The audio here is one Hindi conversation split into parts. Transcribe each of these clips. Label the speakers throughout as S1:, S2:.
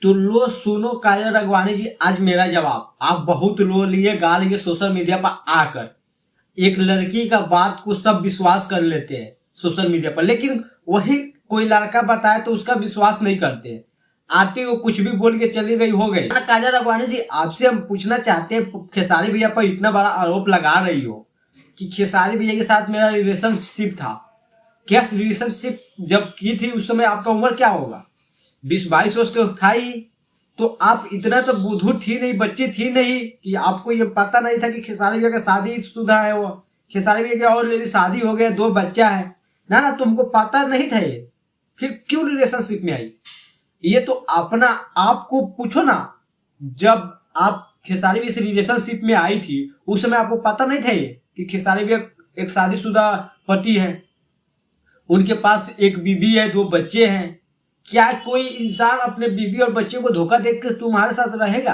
S1: तो लो सुनो काजल राघवानी जी, आज मेरा जवाब। आप बहुत लो लिए गा लिए सोशल मीडिया पर आकर, एक लड़की का बात को सब विश्वास कर लेते हैं सोशल मीडिया पर, लेकिन वही कोई लड़का बताए तो उसका विश्वास नहीं करते। आते हो कुछ भी बोल के चली गई, हो गई। काजल राघवानी जी, आपसे हम पूछना चाहते हैं, खेसारी भैया पर इतना बड़ा आरोप लगा रही हो कि खेसारी भैया के साथ मेरा रिलेशनशिप था। क्या रिलेशनशिप जब की थी उस समय आपका उम्र क्या होगा? 20-22 वर्ष का था ही। तो आप इतना तो बुद्धू थी नहीं, बच्ची थी नहीं कि आपको ये पता नहीं था कि खेसारी भैया का शादी शुदा है। वो खेसारी भैया की और लेडी शादी हो गया, 2 बच्चा है ना, तुमको पता नहीं था ये, फिर क्यों रिलेशनशिप में आई? ये तो अपना आपको पूछो ना। जब आप खेसारी भैया से रिलेशनशिप में आई थी उस समय आपको पता नहीं था ये कि खेसारी भैया एक शादीशुदा पति है, उनके पास एक बीबी है, 2 बच्चे हैं। क्या कोई इंसान अपने बीबी और बच्चे को धोखा देकर तुम्हारे साथ रहेगा?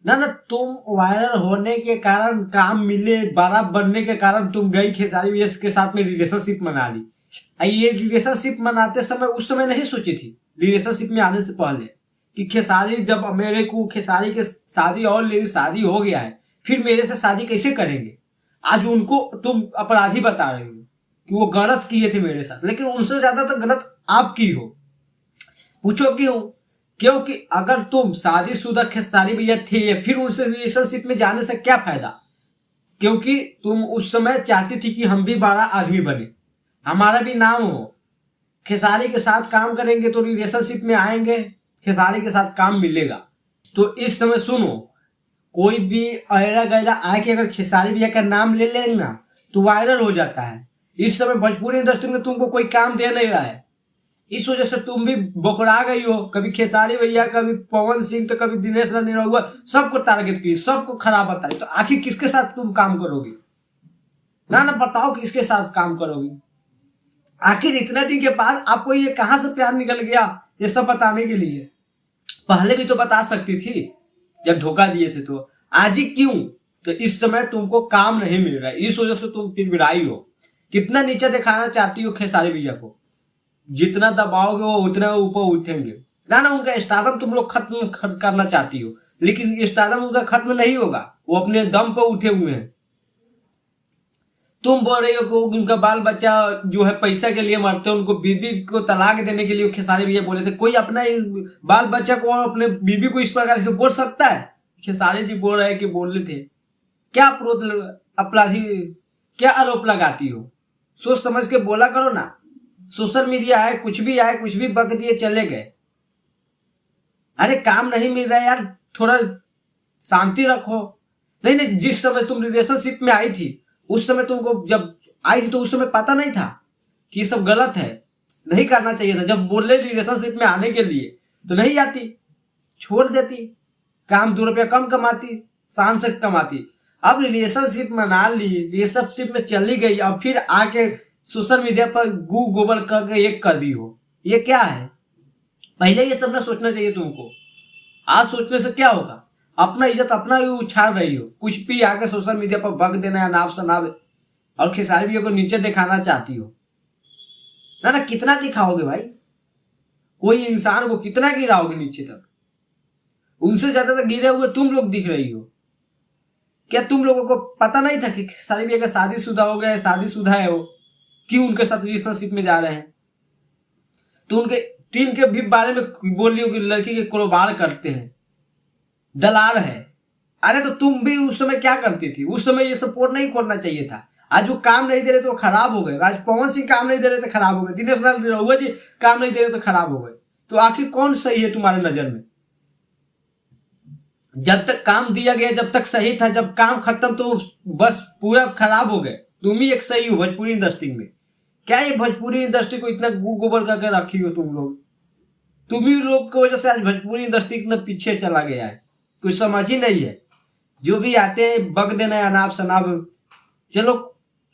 S1: ना तुम वायरल होने के कारण, काम मिले, बड़ा बनने के कारण तुम गई खेसारी भैया के साथ में रिलेशनशिप मना ली। ये रिलेशनशिप मनाते समय उस समय नहीं सोची थी, रिलेशनशिप में आने से पहले, कि खेसारी जब मेरे को खेसारी के शादी और लेडी शादी हो गया है, फिर मेरे से शादी कैसे करेंगे? आज उनको तुम अपराधी बता रहे हो कि वो गलत किए थे मेरे साथ, लेकिन उनसे ज्यादा तो गलत आप की हो। पूछो क्यों? क्योंकि अगर तुम शादीशुदा खेसारी भैया थे, फिर उनसे रिलेशनशिप में जाने से क्या फायदा? क्योंकि तुम उस समय चाहती थी कि हम भी बड़ा आदमी बने, हमारा भी नाम हो। खेसारी के साथ काम करेंगे तो रिलेशनशिप में आएंगे, खेसारी के साथ काम मिलेगा। तो इस समय सुनो, कोई भी ऐरा गैरा आए कि अगर खेसारी भैया का नाम ले लेंगे ना तो वायरल हो जाता है। इस समय भोजपुरी इंडस्ट्री में तुमको कोई काम दे नहीं रहा है, इस वजह से तुम भी बौखला गई हो। कभी खेसारी भैया, कभी पवन सिंह, तो कभी दिनेश निरहुआ, सबको टारगेट की, सबको खराब बताई। तो आखिर किसके साथ तुम काम करोगी? ना बताओ किसके साथ काम करोगी? आखिर इतना दिन के बाद आपको ये कहां से प्यार निकल गया ये सब बताने के लिए? पहले भी तो बता सकती थी जब धोखा दिए थे। तो आज ही क्यों? तो इस समय तुमको काम नहीं मिल रहा है, इस वजह से तुम तिरबिराई हो। कितना नीचे दिखाना चाहती हो खेसारी भैया को? जितना दबाओगे वो उतना ऊपर उठेंगे ना। उनका स्टारडम तुम लोग खत्म करना चाहती हो, लेकिन स्टारडम उनका खत्म नहीं होगा, वो अपने दम पर उठे हुए हैं। तुम बोल रही हो कि उनका बाल बच्चा जो है पैसा के लिए मरते हैं, उनको बीबी को तलाक देने के लिए खेसारी भैया बोले थे। कोई अपना बाल बच्चा को और अपने बीबी को इस प्रकार से बोल सकता है? खेसारी जी बोल रहे कि बोल रहे थे। क्या अपराधी, क्या आरोप लगाती हो? सोच समझ के बोला करो ना। सोशल मीडिया आए, कुछ भी बक दिए चले गए। अरे काम नहीं मिल रहा है यार, थोड़ा शांति रखो। नहीं, जिस समय तुम रिलेशनशिप में आई थी उस समय तुमको, जब आई थी तो उस समय पता नहीं था कि ये सब गलत है, नहीं करना चाहिए था। जब बोले रिलेशनशिप में आने के लिए तो नहीं आती, छोड़ देती, काम 2 रुपया कम कमाती, शान से कमाती। अब रिलेशनशिप मना ली, रिलेशनशिप में चली गई, अब फिर आके सोशल मीडिया पर गोबर करके एक कर दी हो। ये क्या है? पहले ये सब ना सोचना चाहिए तुमको। आज सोचने से क्या होगा? अपना इज्जत अपना ही उछाल रही हो, कुछ भी आके सोशल मीडिया पर बक देना या नाव शनाव, और खेसारी भैया को नीचे दिखाना चाहती हो ना। कितना दिखाओगे भाई? कोई इंसान को कितना गिराओगे नीचे तक? उनसे ज्यादा तो गिरे हुए तुम लोग दिख रही हो। क्या तुम लोगों को पता नहीं था कि खेसारी भैया का शादीशुदा हो गया, शादीशुदा है वो, क्यों उनके साथ रिलेशनशिप में जा रहे हैं? तो उनके 3 के भी बारे में बोल रही हो कि लड़की के कारोबार करते हैं, दलाल है। अरे तो तुम भी उस समय क्या करती थी? उस समय ये सपोर्ट नहीं खोलना चाहिए था। आज वो काम नहीं दे रहे तो खराब हो गए। आज पवन सिंह काम नहीं दे रहे तो खराब हो गए, दिनेश निरहुआ जी काम नहीं दे रहे तो खराब हो गए। तो आखिर कौन सही है तुम्हारे नजर में? जब तक काम दिया गया, जब तक सही था, जब काम खत्म तो बस पूरा खराब हो गए। तुम ही एक सही हो भोजपुरी इंडस्ट्री में। क्या ये भोजपुरी इंडस्ट्री को इतना गोबर करके रखी हो तुम लोग? तुम ही लोग की वजह से आज भोजपुरी इंडस्ट्री इतना पीछे चला गया है, कुछ समझ ही नहीं है। जो भी आते हैं बक देना है अनाप शनाप। चलो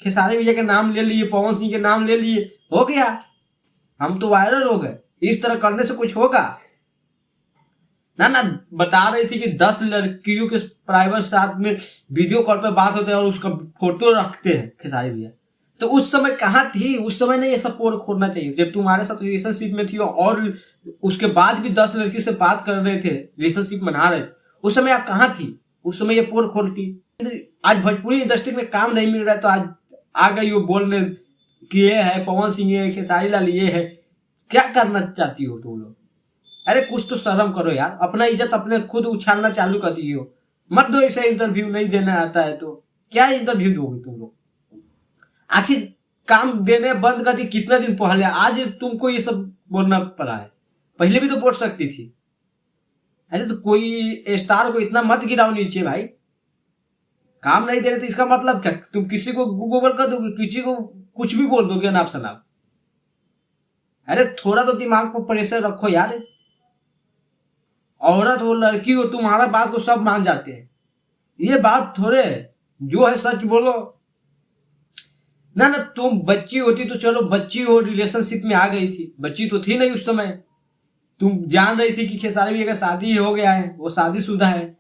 S1: खेसारी भैया के नाम ले लिए, पवन सिंह के नाम ले लिए, हो गया, हम तो वायरल हो गए। इस तरह करने से कुछ होगा ना। बता रही थी कि 10 लड़कियों के प्राइवेट साथ में वीडियो कॉल पे बात होते हैं और उसका फोटो रखते हैं खेसारी भैया। तो उस समय कहाँ थी? उस समय नहीं ये सब पोल खोलना चाहिए। जब तुम्हारे साथ रिलेशनशिप में थी और उसके बाद भी 10 लड़की से बात कर रहे थे, रिलेशनशिप बना रहे थे, उस समय आप कहाँ थी? उस समय ये पोल खोलती। आज भोजपुरी इंडस्ट्री में काम नहीं मिल रहा है तो आज आ गई वो बोलने कि ये है पवन सिंह, ये खेसारी लाल, ये है। क्या करना चाहती हो तुम लोग? अरे कुछ तो शर्म करो यार, अपना इज्जत अपने खुद उछालना चालू कर दी हो। मत दो ऐसे इंटरव्यू, नहीं देना आता है तो क्या इंटरव्यू दोगे तुम लोग? आखिर काम देने बंद कर दी कितना दिन पहले, आज तुमको ये सब बोलना पड़ा है? पहले भी तो बोल सकती थी। अरे तो कोई स्टार को इतना मत गिराओ नीचे भाई। काम नहीं दे रहे तो इसका मतलब क्या? तुम किसी को गूगल कर दोगे, किसी को कुछ भी बोल दोगे नाप शनाप? अरे थोड़ा तो दिमाग पर प्रेशर रखो यार। औरत हो लड़की हो, तुम्हारा बात को सब मान जाते हैं। ये बात थोड़े है, जो है सच बोलो ना। ना तुम बच्ची होती तो चलो, बच्ची हो रिलेशनशिप में आ गई थी, बच्ची तो थी नहीं उस समय। तुम जान रही थी कि खेसारी भैया का शादी हो गया है, वो शादीशुदा है,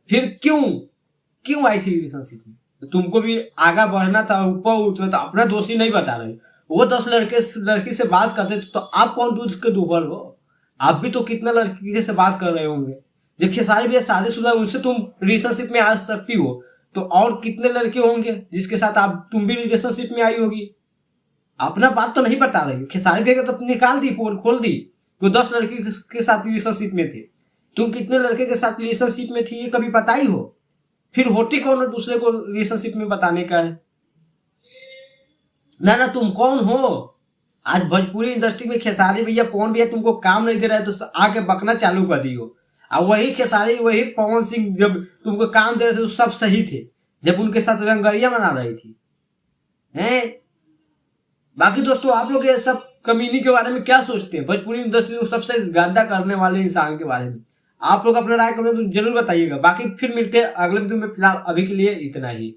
S1: फिर क्यों आई थी रिलेशनशिप में? तो तुमको भी आगा बढ़ना था, ऊपर उठना था। अपना दोषी नहीं बता रहे। वो 10 लड़की से बात करते तो आप कौन दूध के दुबल हो? आप भी तो कितना लड़की से बात कर रहे होंगे। जब खेसारी भैया शादीशुदा, उनसे तुम रिलेशनशिप में आ सकती हो, तो और कितने लड़के होंगे जिसके साथ तुम भी रिलेशनशिप में आई होगी? अपना बात तो नहीं बता रही। खेसारी भैया तो निकाल दी, पोल खोल दी। वो 10 लड़की के साथ रिलेशनशिप में थे, तुम कितने लड़के के साथ रिलेशनशिप में थी ये कभी बताई हो? फिर होती कौन है दूसरे को रिलेशनशिप में बताने का है? ना तुम कौन हो? आज भोजपुरी इंडस्ट्री में खेसारी भैया पवन भैया तुमको काम नहीं दे रहा है तो आके बकना चालू कर दी हो। और वही खेसारी, वही पवन सिंह जब तुमको काम दे रहे थे तो सब सही थे, जब उनके साथ रंगरिया बना रही थी हैं। बाकी दोस्तों, आप लोग ये सब कमीनी के बारे में क्या सोचते हैं? भोजपुरी इंडस्ट्री को सबसे गंदा करने वाले इंसान के बारे में आप लोग अपना राय कमेंट में जरूर बताइएगा। बाकी फिर मिलते हैं अगले वीडियो में। फिलहाल अभी के लिए इतना ही।